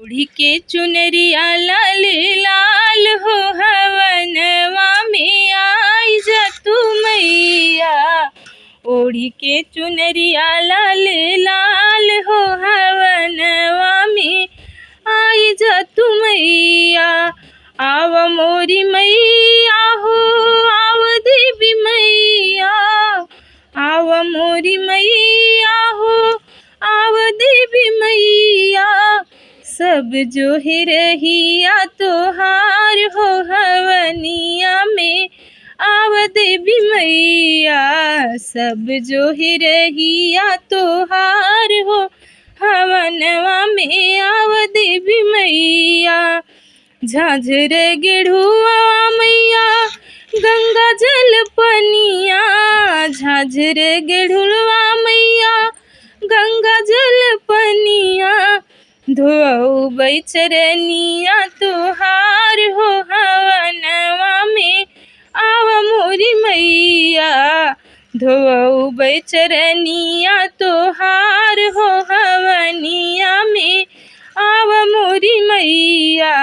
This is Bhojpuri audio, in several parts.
ओढ़ी के चुनरिया लाल लाल हो हवनवा में आई जा तू मैया। ओढ़ी के चुनरिया लाल लाल हो हवनवा में आई जा तू मैया। आव मोरी मैया हो आव देवी मैया। आव मोरी मैया हो आव देवी मैया। सब जो है रहिया तोहार हो हवनिया में आव देवी मैया। सब जो है रहिया तोहार हो हवनवा में आव देवी मैया। झांझर गेढ़ुआ मैया गंगा जल पनिया। झांझर गेढ़ुआ मैया गंगा जल पनिया। धोबै चरनिया तोहार हो हवनवा में आव मोरी मैया। धोबै चरनिया तोहार हो हवनिया में आव मोरी मैया।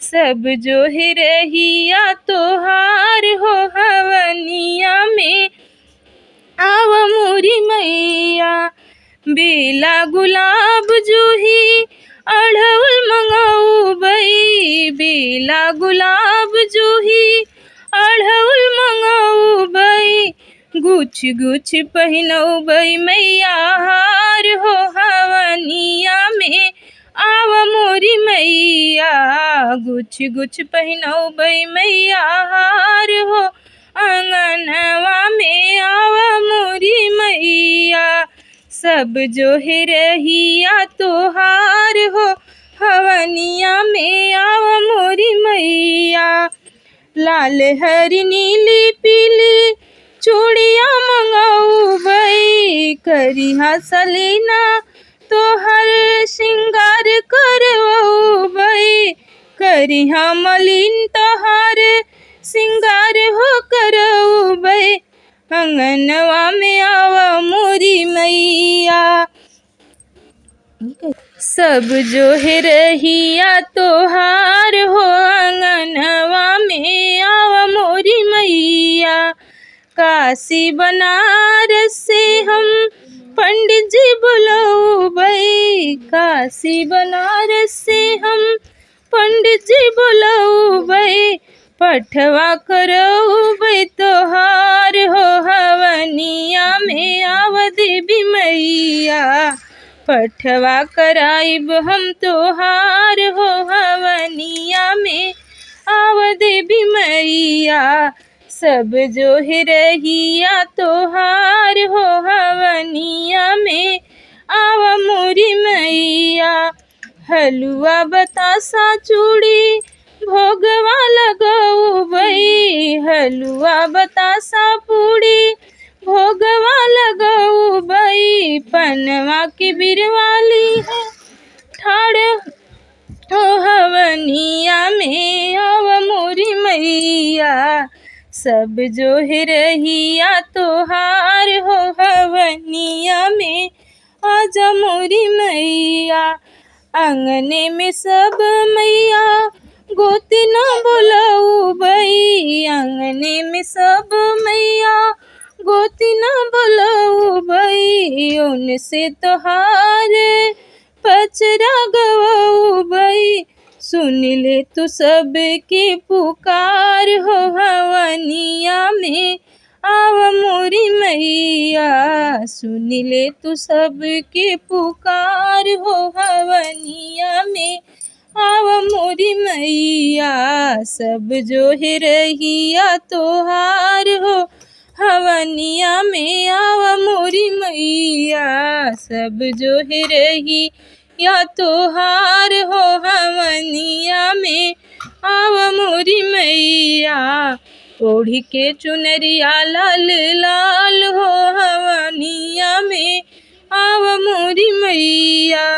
सब जो है रहिया तोहार हो हवनिया में आव मोरी मैया। बेला गुलाब जूही अढ़उल मंगौबै। बेला गुलाब जूही अढ़उल मंगौबै। गुछ गुछ पहिनौबै मैया हार हो हवनिया में आव मोरी मैया। गुछ गुछ पहिनौबै मैया हार हो आंगनवा में आव मोरी मैया। सब जो है रहिया तोहार हो हवनिया में आव मोरी मैया। लाल हरी नीली पीली चूड़िया मंगौबै। करिहा सलीना तोहर श्रृंगार करवौबै। करिहा मलिन तोहर श्रृंगार हो करवबै। अंगनवा में आव मोरी मैया। सब जो है रहिया तोहार हो अंगनवा में आव मोरी मैया। काशी बनारस से हम पंडित जी बुलौबै। काशी बनारस से हम पंडित जी बुलौबै। पठवा करौबै तोहार हो हवनिया में आव देवी मैया। पठवा कराइब हम तोहार हो हवनिया में आव देवी मैया। सब जो है रहिया तोहार हो हवनिया में आव मोरी मैया। हलुआ बतासा चूड़ी भोगवा लगौबै। हलुआ बतासा पूड़ी भोगवा लगौबै। पनवा के बिरवाली है ठाड़ हो हवनिया में आव मोरी मैया। सब जो है रहिया तोहार हो हवनिया में आजा मोरी मैया। आंगने में सब मैया गोती न बुलौबै। आंगने में सब मैया गोती न बुलौबै। उनसे तोहार पचरा गवौबै। सुन ले तू सब के पुकार हो हवनिया में आव मोरी मैया। सुन ले तू सब के पुकार हो हवनिया में आव मोरी मैया। सब जो है रहिया तोहार हो हवनिया में आव मोरी मैया। सब जो है रहिया तोहार हो हवनिया में आव मोरी मैया। ओढ़ी के चुनरिया लाल लाल हो हवनिया में आव मोरी मैया।